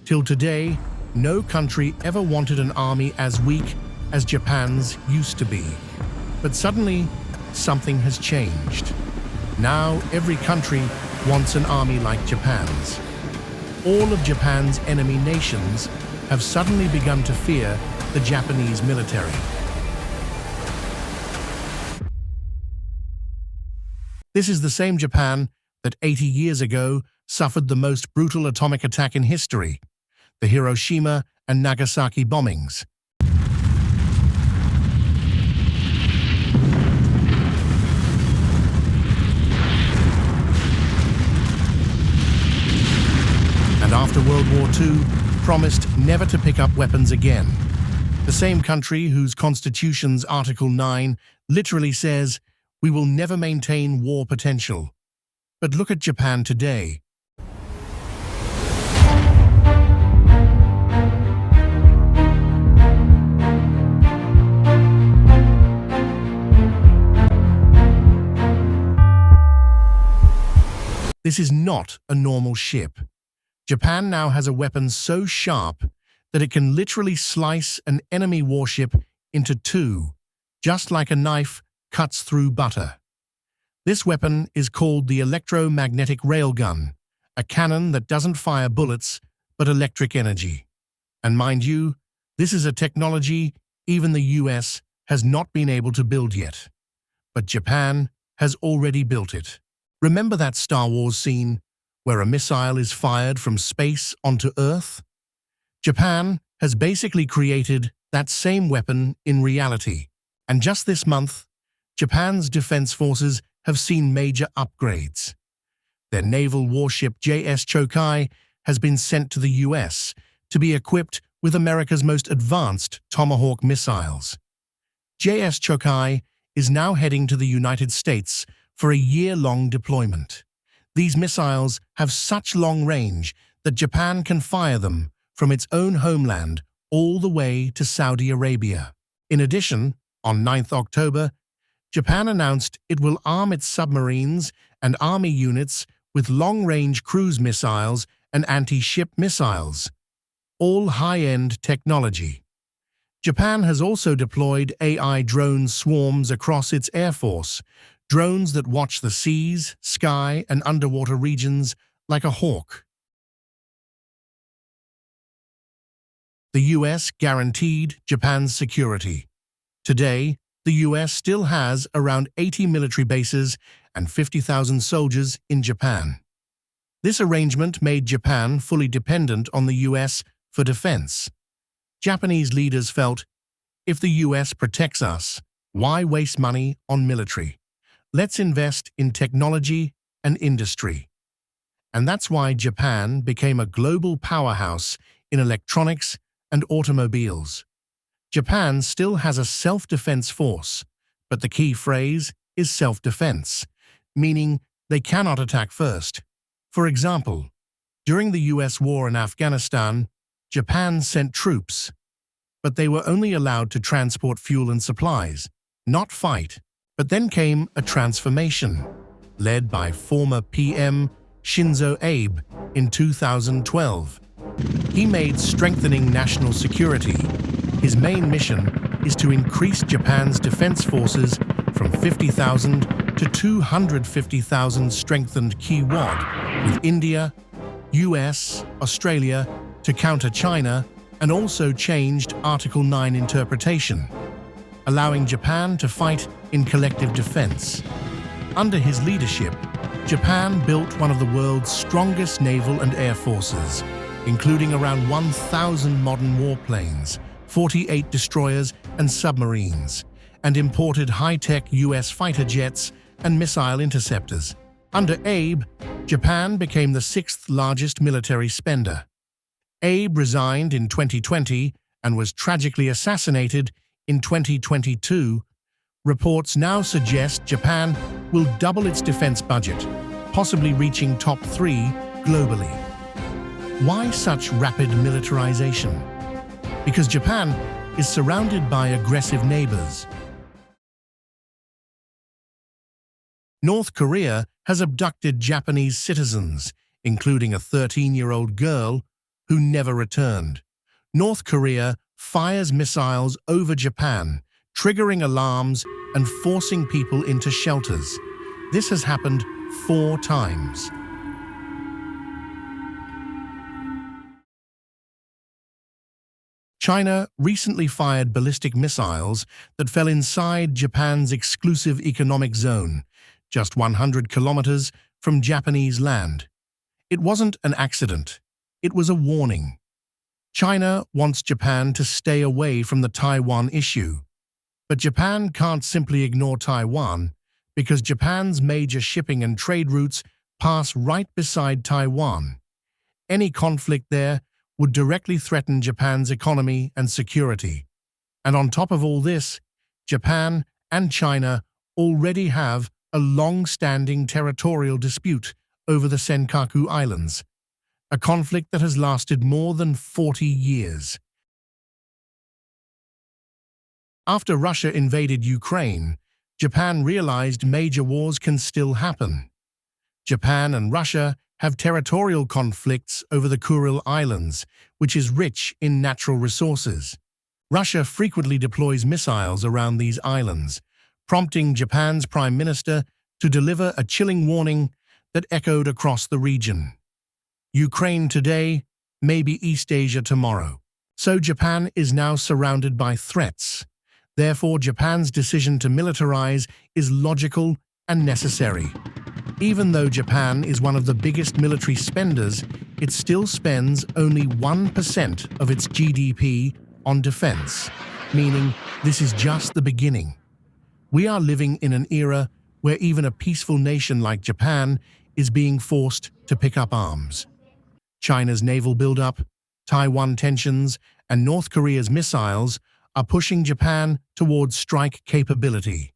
Till today, no country ever wanted an army as weak as Japan's used to be. But suddenly, something has changed. Now, every country wants an army like Japan's. All of Japan's enemy nations have suddenly begun to fear the Japanese military. This is the same Japan that 80 years ago suffered the most brutal atomic attack in history, the Hiroshima and Nagasaki bombings. And after World War II, promised never to pick up weapons again. The same country whose constitution's Article 9 literally says, "We will never maintain war potential." But look at Japan today. This is not a normal ship. Japan now has a weapon so sharp that it can literally slice an enemy warship into two, just like a knife cuts through butter. This weapon is called the electromagnetic railgun, a cannon that doesn't fire bullets, but electric energy. And mind you, this is a technology even the US has not been able to build yet. But Japan has already built it. Remember that Star Wars scene where a missile is fired from space onto Earth? Japan has basically created that same weapon in reality. And just this month, Japan's defense forces have seen major upgrades. Their naval warship JS Chokai has been sent to the US to be equipped with America's most advanced Tomahawk missiles. JS Chokai is now heading to the United States for a year-long deployment. These missiles have such long range that Japan can fire them from its own homeland all the way to Saudi Arabia. In addition, on 9th October, Japan announced it will arm its submarines and army units with long-range cruise missiles and anti-ship missiles, all high-end technology. Japan has also deployed AI drone swarms across its air force, drones that watch the seas, sky, and underwater regions like a hawk. The US guaranteed Japan's security. Today, the US still has around 80 military bases and 50,000 soldiers in Japan. This arrangement made Japan fully dependent on the US for defense. Japanese leaders felt, if the US protects us, why waste money on military? Let's invest in technology and industry. And that's why Japan became a global powerhouse in electronics and automobiles. Japan still has a self-defense force, but the key phrase is self-defense, meaning they cannot attack first. For example, during the US war in Afghanistan, Japan sent troops, but they were only allowed to transport fuel and supplies, not fight. But then came a transformation, led by former PM Shinzo Abe in 2012. He made strengthening national security. His main mission is to increase Japan's defense forces from 50,000 to 250,000 strengthened Quad, with India, US, Australia to counter China, and also changed Article 9 interpretation, allowing Japan to fight in collective defense. Under his leadership, Japan built one of the world's strongest naval and air forces, including around 1,000 modern warplanes, 48 destroyers and submarines, and imported high-tech US fighter jets and missile interceptors. Under Abe, Japan became the sixth largest military spender. Abe resigned in 2020 and was tragically assassinated in 2022. Reports now suggest Japan will double its defense budget, possibly reaching top 3 globally. Why such rapid militarization? Because Japan is surrounded by aggressive neighbors. North Korea has abducted Japanese citizens, including a 13-year-old girl, who never returned. North Korea fires missiles over Japan, triggering alarms and forcing people into shelters. This has happened 4 times. China recently fired ballistic missiles that fell inside Japan's exclusive economic zone, just 100 kilometers from Japanese land. It wasn't an accident. It was a warning. China wants Japan to stay away from the Taiwan issue. But Japan can't simply ignore Taiwan because Japan's major shipping and trade routes pass right beside Taiwan. Any conflict there would directly threaten Japan's economy and security. And on top of all this, Japan and China already have a long-standing territorial dispute over the Senkaku Islands, a conflict that has lasted more than 40 years. After Russia invaded Ukraine, Japan realized major wars can still happen. Japan and Russia have territorial conflicts over the Kuril Islands, which is rich in natural resources. Russia frequently deploys missiles around these islands, prompting Japan's Prime Minister to deliver a chilling warning that echoed across the region. Ukraine today may be East Asia tomorrow. So Japan is now surrounded by threats. Therefore, Japan's decision to militarize is logical and necessary. Even though Japan is one of the biggest military spenders, it still spends only 1% of its GDP on defense, meaning this is just the beginning. We are living in an era where even a peaceful nation like Japan is being forced to pick up arms. China's naval buildup, Taiwan tensions, and North Korea's missiles are pushing Japan towards strike capability.